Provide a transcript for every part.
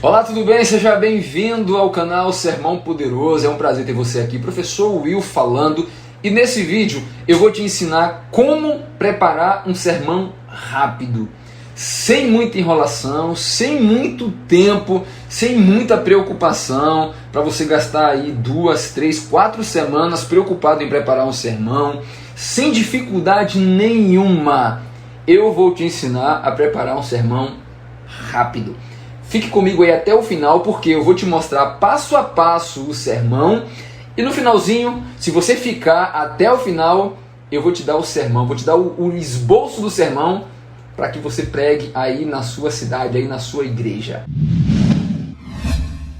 Olá, tudo bem? Seja bem-vindo ao canal Sermão Poderoso. É um prazer ter você aqui, professor Will falando. E nesse vídeo eu vou te ensinar como preparar um sermão rápido, sem muita enrolação, sem muito tempo, sem muita preocupação, para você gastar aí 2, 3, 4 semanas preocupado em preparar um sermão, sem dificuldade nenhuma. Eu vou te ensinar a preparar um sermão rápido. Fique comigo aí até o final, porque eu vou te mostrar passo a passo o sermão. E no finalzinho, se você ficar até o final, eu vou te dar o sermão, vou te dar o esboço do sermão para que você pregue aí na sua cidade, aí na sua igreja.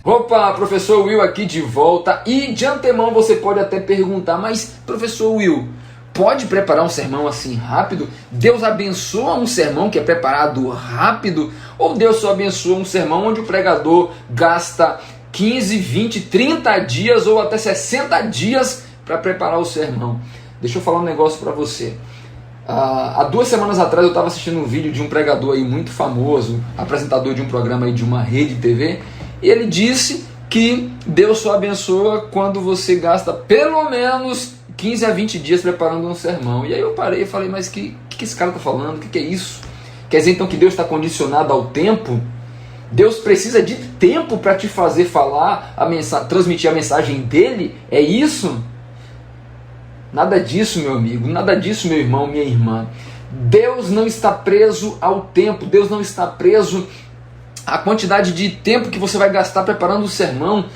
Opa, professor Will aqui de volta. E de antemão você pode até perguntar, mas professor Will, pode preparar um sermão assim rápido? Deus abençoa um sermão que é preparado rápido? Ou Deus só abençoa um sermão onde o pregador gasta 15, 20, 30 dias ou até 60 dias para preparar o sermão? Deixa eu falar um negócio para você. Há 2 semanas atrás eu estava assistindo um vídeo de um pregador aí muito famoso, apresentador de um programa aí de uma rede TV, e ele disse que Deus só abençoa quando você gasta pelo menos 15 a 20 dias preparando um sermão. E aí eu parei e falei, mas que esse cara está falando? O que é isso? Quer dizer então que Deus está condicionado ao tempo? Deus precisa de tempo para te fazer falar, transmitir a mensagem dele? É isso? Nada disso, meu amigo, nada disso, meu irmão, minha irmã. Deus não está preso ao tempo, Deus não está preso à quantidade de tempo que você vai gastar preparando o sermão.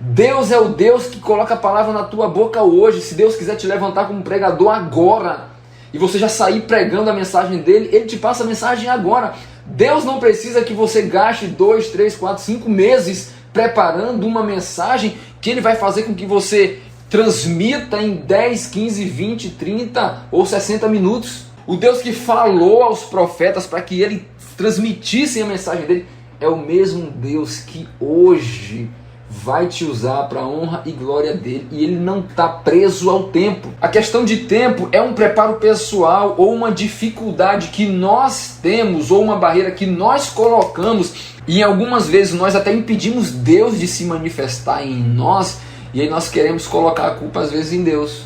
Deus é o Deus que coloca a palavra na tua boca hoje. Se Deus quiser te levantar como pregador agora, e você já sair pregando a mensagem dele, ele te passa a mensagem agora. Deus não precisa que você gaste 2, 3, 4, 5 meses preparando uma mensagem que ele vai fazer com que você transmita em 10, 15, 20, 30 ou 60 minutos. O Deus que falou aos profetas para que eles transmitissem a mensagem dele é o mesmo Deus que hoje vai te usar para a honra e glória dele, e ele não está preso ao tempo. A questão de tempo é um preparo pessoal ou uma dificuldade que nós temos, ou uma barreira que nós colocamos, e algumas vezes nós até impedimos Deus de se manifestar em nós, e aí nós queremos colocar a culpa às vezes em Deus,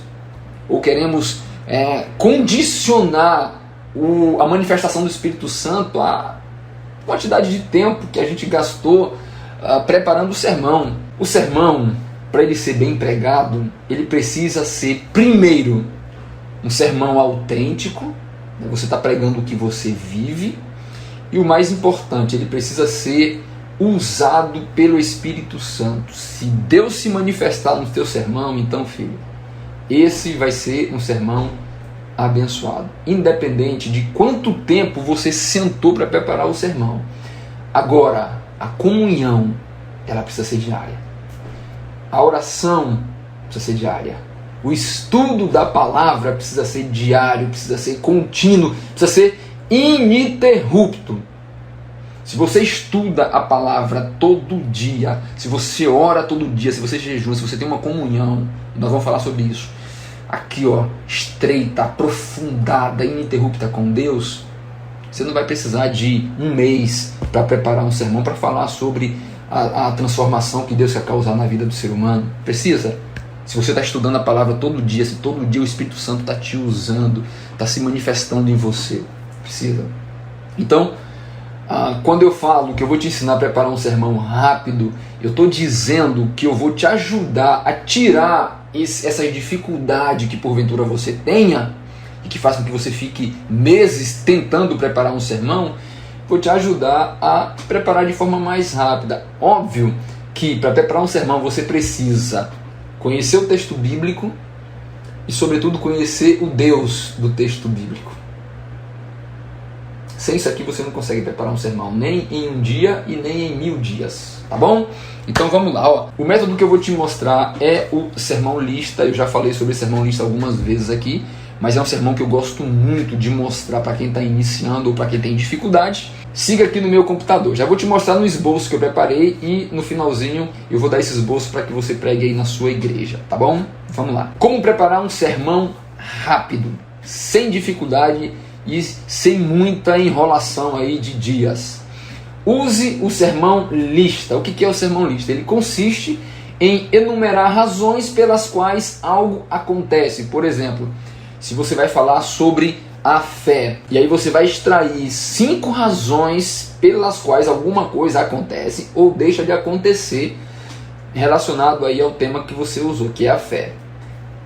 ou queremos condicionar a manifestação do Espírito Santo à quantidade de tempo que a gente gastou preparando o sermão. O sermão, para ele ser bem pregado, ele precisa ser, primeiro, um sermão autêntico. Você está pregando o que você vive. E o mais importante, ele precisa ser usado pelo Espírito Santo. Se Deus se manifestar no teu sermão, então, filho, esse vai ser um sermão abençoado, independente de quanto tempo você sentou para preparar o sermão. Agora, a comunhão, ela precisa ser diária. A oração precisa ser diária. O estudo da palavra precisa ser diário, precisa ser contínuo, precisa ser ininterrupto. Se você estuda a palavra todo dia, se você ora todo dia, se você jejua, se você tem uma comunhão, nós vamos falar sobre isso, aqui estreita, aprofundada, ininterrupta com Deus, você não vai precisar de 1 mês para preparar um sermão para falar sobre a transformação que Deus quer causar na vida do ser humano. Precisa? Se você está estudando a palavra todo dia, se todo dia o Espírito Santo está te usando, está se manifestando em você, precisa. Então, quando eu falo que eu vou te ensinar a preparar um sermão rápido, eu estou dizendo que eu vou te ajudar a tirar essa dificuldade que porventura você tenha, e que faz com que você fique meses tentando preparar um sermão. Vou te ajudar a preparar de forma mais rápida. Óbvio que para preparar um sermão você precisa conhecer o texto bíblico e, sobretudo, conhecer o Deus do texto bíblico. Sem isso aqui você não consegue preparar um sermão, nem em 1 dia e nem em 1000 dias, tá bom? Então vamos lá, O método que eu vou te mostrar é o sermão lista. Eu já falei sobre sermão lista algumas vezes aqui, mas é um sermão que eu gosto muito de mostrar para quem está iniciando ou para quem tem dificuldade. Siga aqui no meu computador, já vou te mostrar no esboço que eu preparei, e no finalzinho eu vou dar esse esboço para que você pregue aí na sua igreja, tá bom? Vamos lá. Como preparar um sermão rápido, sem dificuldade e sem muita enrolação aí de dias. use o sermão lista. O que é o sermão lista? Ele consiste em enumerar razões pelas quais algo acontece. Por exemplo, se você vai falar sobre a fé, e aí você vai extrair 5 razões pelas quais alguma coisa acontece ou deixa de acontecer, relacionado aí ao tema que você usou, que é a fé.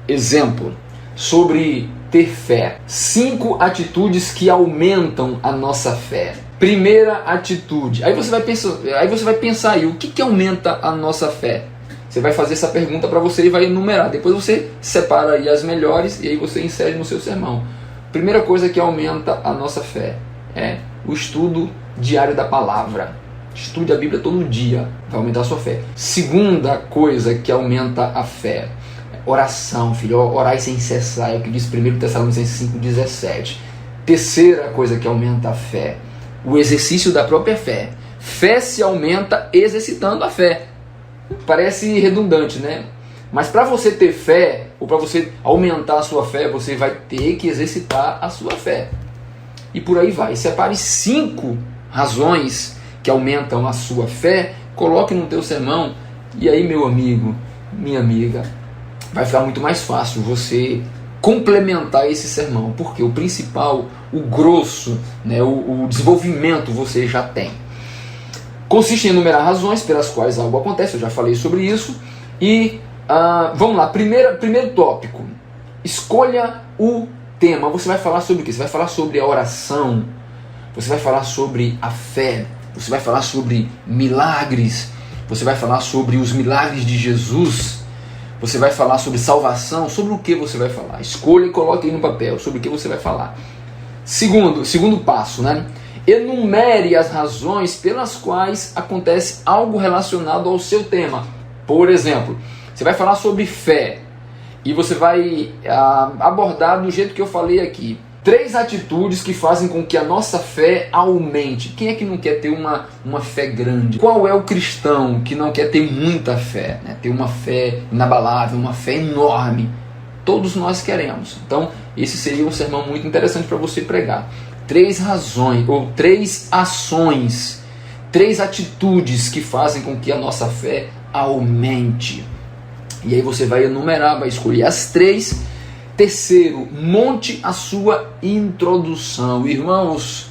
Exemplo, sobre ter fé. 5 atitudes que aumentam a nossa fé. Primeira atitude. Aí você vai pensar aí, o que aumenta a nossa fé? Você vai fazer essa pergunta para você e vai enumerar. Depois você separa aí as melhores e aí você insere no seu sermão. Primeira coisa que aumenta a nossa fé é o estudo diário da palavra. Estude a Bíblia todo dia, vai aumentar a sua fé. Segunda coisa que aumenta a fé, oração, filho. Orai sem cessar, é o que diz 1 Tessalonicenses 5,17. Terceira coisa que aumenta a fé, o exercício da própria fé. Fé se aumenta exercitando a fé. Parece redundante, né? Mas para você ter fé, ou para você aumentar a sua fé, você vai ter que exercitar a sua fé. E por aí vai. Separe 5 razões que aumentam a sua fé, coloque no teu sermão, e aí, meu amigo, minha amiga, vai ficar muito mais fácil você complementar esse sermão, porque o principal, o grosso, né, o desenvolvimento você já tem. Consiste em enumerar razões pelas quais algo acontece, eu já falei sobre isso. E vamos lá, primeiro tópico, escolha o tema. Você vai falar sobre o quê? Você vai falar sobre a oração, você vai falar sobre a fé, você vai falar sobre milagres, você vai falar sobre os milagres de Jesus, você vai falar sobre salvação. Sobre o que você vai falar? Escolha e coloque aí no papel sobre o que você vai falar. Segundo passo, né? Enumere as razões pelas quais acontece algo relacionado ao seu tema. Por exemplo, você vai falar sobre fé e você vai abordar do jeito que eu falei aqui. 3 atitudes que fazem com que a nossa fé aumente. Quem é que não quer ter uma fé grande? Qual é o cristão que não quer ter muita fé, né? Ter uma fé inabalável, uma fé enorme? Todos nós queremos. Então, esse seria um sermão muito interessante para você pregar. 3 razões, ou 3 ações, 3 atitudes que fazem com que a nossa fé aumente. E aí você vai enumerar, vai escolher as 3. Terceiro, monte a sua introdução. Irmãos,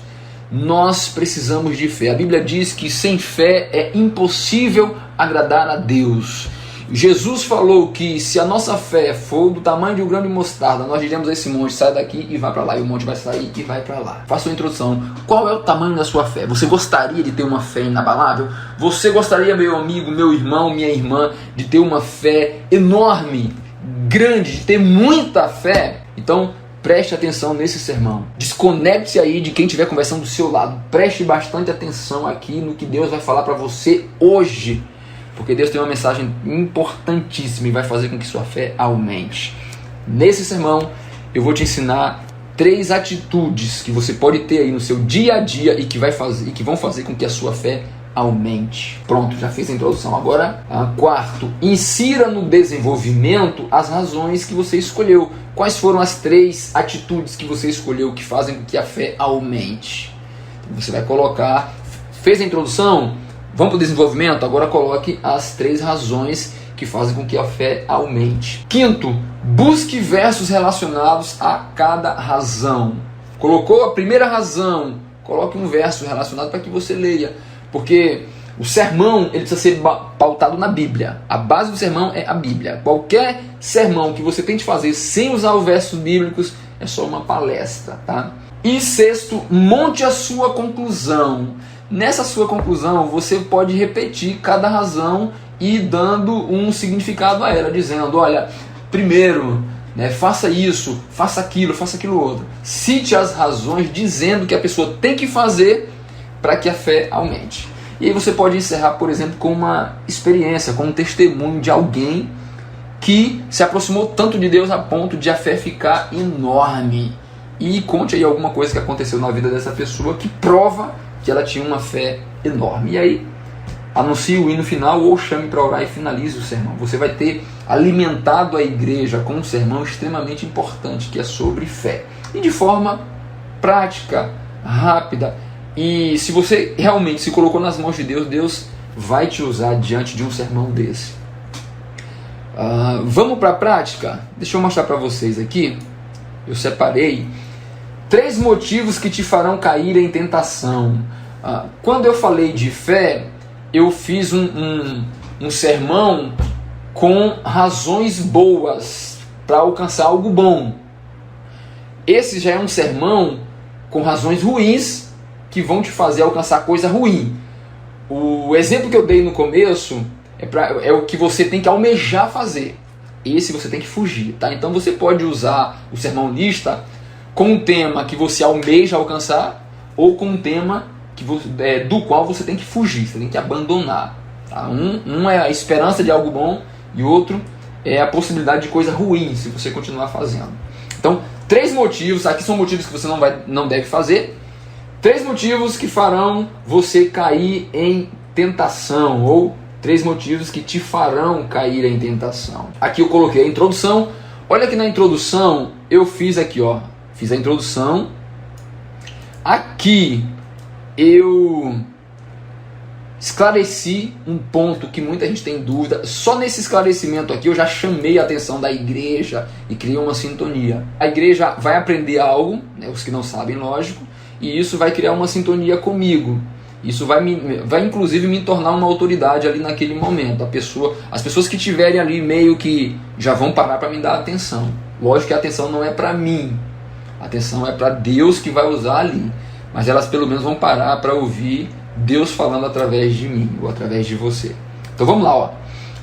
nós precisamos de fé. A Bíblia diz que sem fé é impossível agradar a Deus. Jesus falou que se a nossa fé for do tamanho de um grão de mostarda, nós diremos a esse monte, sai daqui e vai para lá, e o monte vai sair e vai para lá. Faça uma introdução. Qual é o tamanho da sua fé? Você gostaria de ter uma fé inabalável? Você gostaria, meu amigo, meu irmão, minha irmã, de ter uma fé enorme, grande, de ter muita fé? Então, preste atenção nesse sermão. Desconecte-se aí de quem estiver conversando do seu lado. Preste bastante atenção aqui no que Deus vai falar para você hoje. Porque Deus tem uma mensagem importantíssima e vai fazer com que sua fé aumente. Nesse sermão, eu vou te ensinar 3 atitudes que você pode ter aí no seu dia a dia e que vão fazer com que a sua fé aumente. Pronto, já fiz a introdução. Agora, quarto, insira no desenvolvimento as razões que você escolheu. Quais foram as 3 atitudes que você escolheu que fazem com que a fé aumente? Você vai colocar, fez a introdução? Vamos para o desenvolvimento? Agora coloque as 3 razões que fazem com que a fé aumente. Quinto, busque versos relacionados a cada razão. Colocou a primeira razão, coloque um verso relacionado para que você leia. Porque o sermão ele precisa ser pautado na Bíblia. A base do sermão é a Bíblia. Qualquer sermão que você tente fazer sem usar os versos bíblicos é só uma palestra, tá? E sexto, monte a sua conclusão. Nessa sua conclusão, você pode repetir cada razão e dando um significado a ela, dizendo, olha, primeiro, né, faça isso, faça aquilo outro. Cite as razões dizendo que a pessoa tem que fazer para que a fé aumente. E aí você pode encerrar, por exemplo, com uma experiência, com um testemunho de alguém que se aproximou tanto de Deus a ponto de a fé ficar enorme. E conte aí alguma coisa que aconteceu na vida dessa pessoa que prova que ela tinha uma fé enorme. E aí, anuncie o hino final ou chame para orar e finalize o sermão. Você vai ter alimentado a igreja com um sermão extremamente importante, que é sobre fé. E de forma prática, rápida, E se você realmente se colocou nas mãos de Deus, Deus vai te usar diante de um sermão desse. Vamos para a prática? Deixa eu mostrar para vocês aqui. Eu separei 3 motivos que te farão cair em tentação. Quando eu falei de fé, eu fiz um sermão com razões boas para alcançar algo bom. Esse já é um sermão com razões ruins que vão te fazer alcançar coisa ruim. O exemplo que eu dei no começo é o que você tem que almejar fazer. Esse você tem que fugir, tá? Então você pode usar o sermão lista com um tema que você almeja alcançar ou com um tema do qual você tem que fugir, você tem que abandonar. Tá? Um é a esperança de algo bom e outro é a possibilidade de coisa ruim se você continuar fazendo. Então, 3 motivos, aqui são motivos que você não deve fazer. 3 motivos que farão você cair em tentação, ou 3 motivos que te farão cair em tentação. Aqui eu coloquei a introdução. Olha aqui na introdução, eu fiz aqui, ó, fiz a introdução. Aqui eu esclareci um ponto que muita gente tem dúvida. Só nesse esclarecimento aqui eu já chamei a atenção da igreja e criei uma sintonia. A igreja vai aprender algo, né, os que não sabem, lógico, e isso vai criar uma sintonia comigo. Isso vai inclusive me tornar uma autoridade ali naquele momento. As pessoas que estiverem ali meio que já vão parar para me dar atenção. Lógico que a atenção não é para mim. A atenção é para Deus que vai usar ali. Mas elas pelo menos vão parar para ouvir Deus falando através de mim ou através de você. Então vamos lá, ó.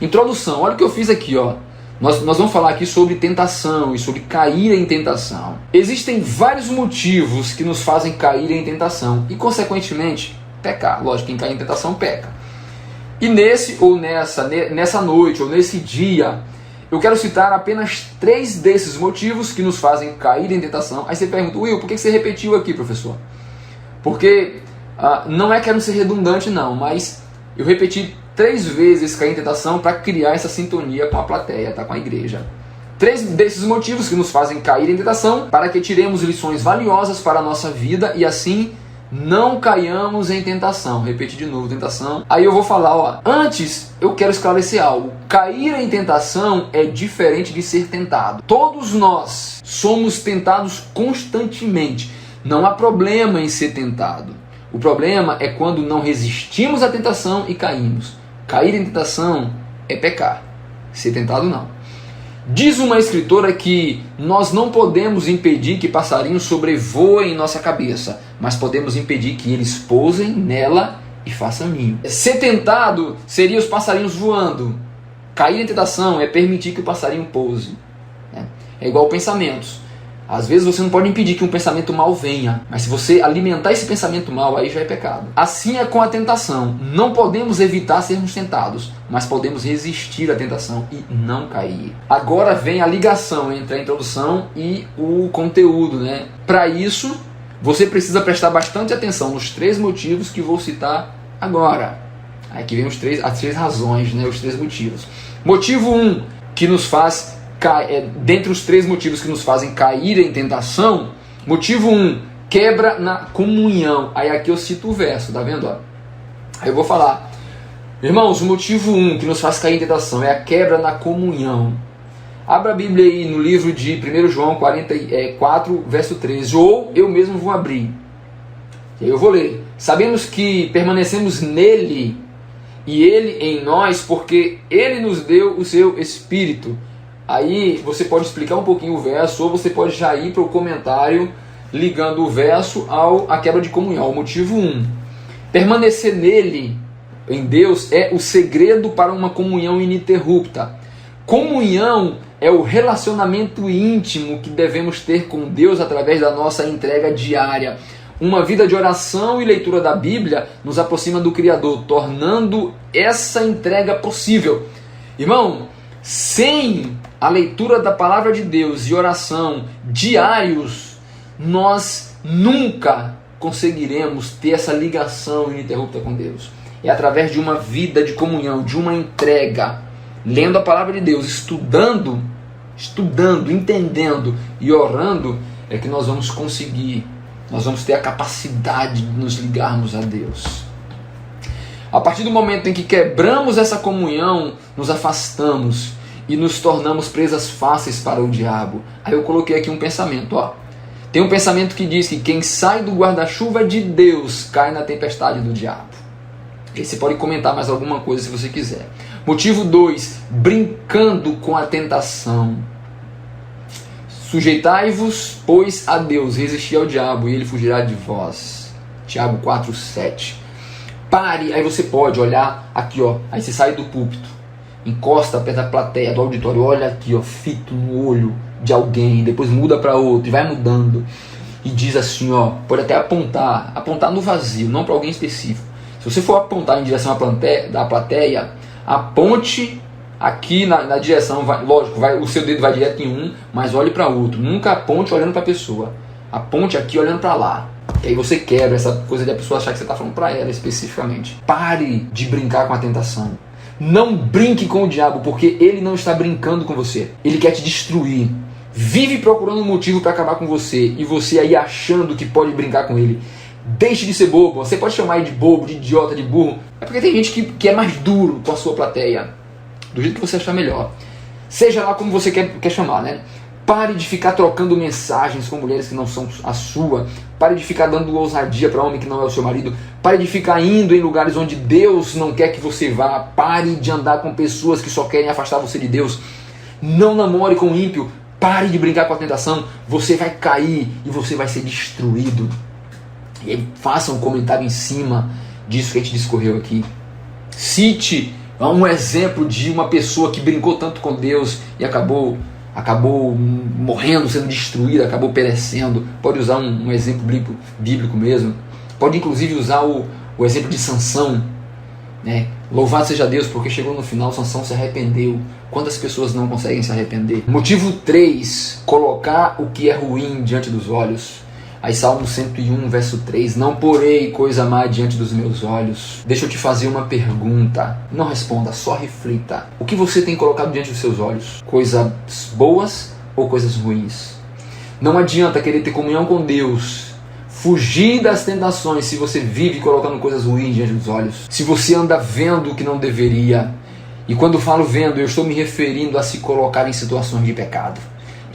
Introdução. Olha o que eu fiz aqui, ó. Nós vamos falar aqui sobre tentação e sobre cair em tentação. Existem vários motivos que nos fazem cair em tentação e, consequentemente, pecar. Lógico, quem cai em tentação peca. E nesse ou nessa noite ou nesse dia, eu quero citar apenas 3 desses motivos que nos fazem cair em tentação. Aí você pergunta, Will, por que você repetiu aqui, professor? Porque não é querendo ser redundante não, mas eu repeti 3 vezes cair em tentação para criar essa sintonia com a plateia, tá? Com a igreja. 3 desses motivos que nos fazem cair em tentação, para que tiremos lições valiosas para a nossa vida e assim não caiamos em tentação. Repeti de novo, tentação. Aí eu vou falar, ó, antes eu quero esclarecer algo. Cair em tentação é diferente de ser tentado. Todos nós somos tentados constantemente. Não há problema em ser tentado. O problema é quando não resistimos à tentação e caímos. Cair em tentação é pecar. Ser tentado não. Diz uma escritora que nós não podemos impedir que passarinhos sobrevoem em nossa cabeça, mas podemos impedir que eles pousem nela e façam ninho. Ser tentado seria os passarinhos voando. Cair em tentação é permitir que o passarinho pouse. É igual pensamentos. Às vezes você não pode impedir que um pensamento mal venha, mas se você alimentar esse pensamento mal, aí já é pecado. Assim é com a tentação. Não podemos evitar sermos tentados, mas podemos resistir à tentação e não cair. Agora vem a ligação entre a introdução e o conteúdo, né? Para isso, você precisa prestar bastante atenção nos 3 motivos que vou citar agora. Aqui vem as 3 razões, né? Os 3 motivos. Motivo 1, que nos faz dentre os 3 motivos que nos fazem cair em tentação, motivo 1, quebra na comunhão. Aí aqui eu cito o verso, tá vendo? Ó? Aí eu vou falar, irmãos, o motivo 1 que nos faz cair em tentação é a quebra na comunhão. Abra a Bíblia aí no livro de 1 João 4, verso 13, ou eu mesmo vou abrir. E aí eu vou ler. Sabemos que permanecemos nele e ele em nós, porque ele nos deu o seu Espírito. Aí você pode explicar um pouquinho o verso, ou você pode já ir para o comentário ligando o verso à quebra de comunhão. O motivo 1. Permanecer nele, em Deus, é o segredo para uma comunhão ininterrupta. Comunhão é o relacionamento íntimo que devemos ter com Deus através da nossa entrega diária. Uma vida de oração e leitura da Bíblia nos aproxima do Criador, tornando essa entrega possível. Irmão, sem a leitura da palavra de Deus e oração diários, nós nunca conseguiremos ter essa ligação ininterrupta com Deus. É através de uma vida de comunhão, de uma entrega, lendo a palavra de Deus, estudando, entendendo e orando, é que nós vamos conseguir nós vamos ter a capacidade de nos ligarmos a Deus. A partir do momento em que quebramos essa comunhão, nos afastamos e nos tornamos presas fáceis para o diabo. Aí eu coloquei aqui um pensamento, ó. Tem um pensamento que diz que quem sai do guarda-chuva de Deus cai na tempestade do diabo. Aí você pode comentar mais alguma coisa se você quiser. Motivo 2, brincando com a tentação. Sujeitai-vos, pois, a Deus, resisti ao diabo e ele fugirá de vós. Tiago 4:7. Pare, aí você pode olhar aqui, ó. Aí você sai do púlpito, encosta perto da plateia, do auditório, olha aqui, ó, fito no olho de alguém, depois muda para outro e vai mudando. E diz assim, ó, pode até apontar no vazio, não para alguém específico. Se você for apontar em direção da plateia, aponte aqui na direção, lógico, o seu dedo vai direto em um, mas olhe para outro. Nunca aponte olhando para a pessoa. Aponte aqui olhando para lá. E aí você quebra essa coisa de a pessoa achar que você está falando para ela especificamente. Pare de brincar com a tentação. Não brinque com o diabo, porque ele não está brincando com você. Ele quer te destruir. Vive procurando um motivo para acabar com você, e você aí achando que pode brincar com ele. Deixe de ser bobo. Você pode chamar ele de bobo, de idiota, de burro. É porque tem gente que é mais duro com a sua plateia. Do jeito que você achar melhor. Seja lá como você quer chamar, né? Pare de ficar trocando mensagens com mulheres que não são a sua. Pare de ficar dando ousadia para homem que não é o seu marido. Pare de ficar indo em lugares onde Deus não quer que você vá. Pare de andar com pessoas que só querem afastar você de Deus. Não namore com o ímpio. Pare de brincar com a tentação. Você vai cair e você vai ser destruído. E aí faça um comentário em cima disso que a gente discorreu aqui. Cite um exemplo de uma pessoa que brincou tanto com Deus e acabou morrendo, sendo destruída, acabou perecendo. Pode usar um exemplo bíblico mesmo. Pode inclusive usar o exemplo de Sansão, né? Louvado seja Deus, porque chegou no final, Sansão se arrependeu. Quantas pessoas não conseguem se arrepender? Motivo 3, colocar o que é ruim diante dos olhos. Aí Salmo 101, verso 3, não porei coisa má diante dos meus olhos. Deixa eu te fazer uma pergunta. Não responda, só reflita. O que você tem colocado diante dos seus olhos? Coisas boas ou coisas ruins? Não adianta querer ter comunhão com Deus, fugir das tentações se você vive colocando coisas ruins diante dos olhos. Se você anda vendo o que não deveria. E quando falo vendo, eu estou me referindo a se colocar em situações de pecado,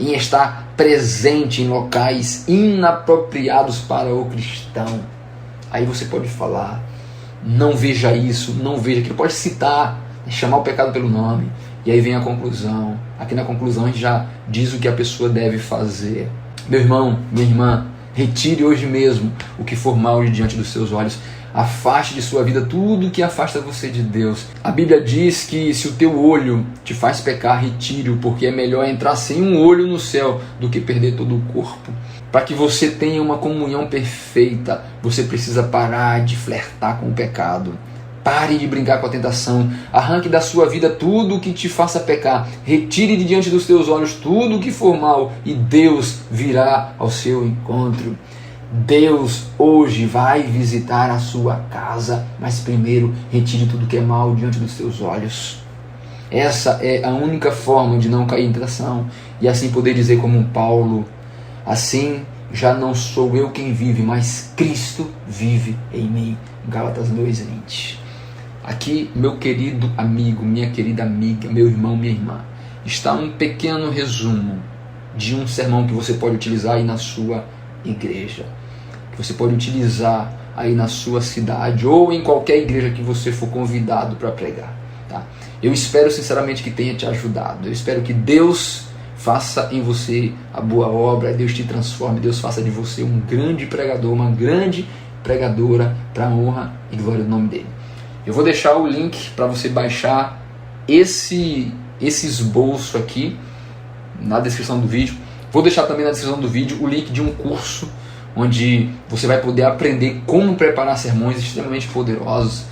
em estar presente em locais inapropriados para o cristão. Aí você pode falar, não veja isso, não veja aquilo, pode citar, chamar o pecado pelo nome, e aí vem a conclusão. Aqui na conclusão a gente já diz o que a pessoa deve fazer. Meu irmão, minha irmã, retire hoje mesmo o que for mal diante dos seus olhos. Afaste de sua vida tudo que afasta você de Deus. A Bíblia diz que se o teu olho te faz pecar, retire-o, porque é melhor entrar sem um olho no céu do que perder todo o corpo. Para que você tenha uma comunhão perfeita, você precisa parar de flertar com o pecado. Pare de brincar com a tentação. Arranque da sua vida tudo o que te faça pecar. Retire de diante dos teus olhos tudo o que for mal, e Deus virá ao seu encontro. Deus hoje vai visitar a sua casa, mas primeiro retire tudo que é mal diante dos teus olhos. Essa é a única forma de não cair em tentação e assim poder dizer como Paulo, assim já não sou eu quem vive, mas Cristo vive em mim. Gálatas 2:20. Aqui, meu querido amigo, minha querida amiga, meu irmão, minha irmã, está um pequeno resumo de um sermão que você pode utilizar aí na sua igreja, que você pode utilizar aí na sua cidade ou em qualquer igreja que você for convidado para pregar, tá? Eu espero sinceramente que tenha te ajudado. Eu espero que Deus faça em você a boa obra, Deus te transforme, Deus faça de você um grande pregador, uma grande pregadora para a honra e glória do nome dele. Eu vou deixar o link para você baixar esse esboço aqui na descrição do vídeo. Vou deixar também na descrição do vídeo o link de um curso onde você vai poder aprender como preparar sermões extremamente poderosos.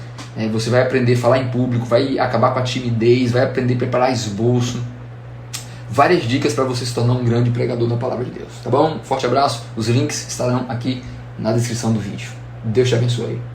Você vai aprender a falar em público, vai acabar com a timidez, vai aprender a preparar esboço. Várias dicas para você se tornar um grande pregador da palavra de Deus. Tá bom? Forte abraço. Os links estarão aqui na descrição do vídeo. Deus te abençoe.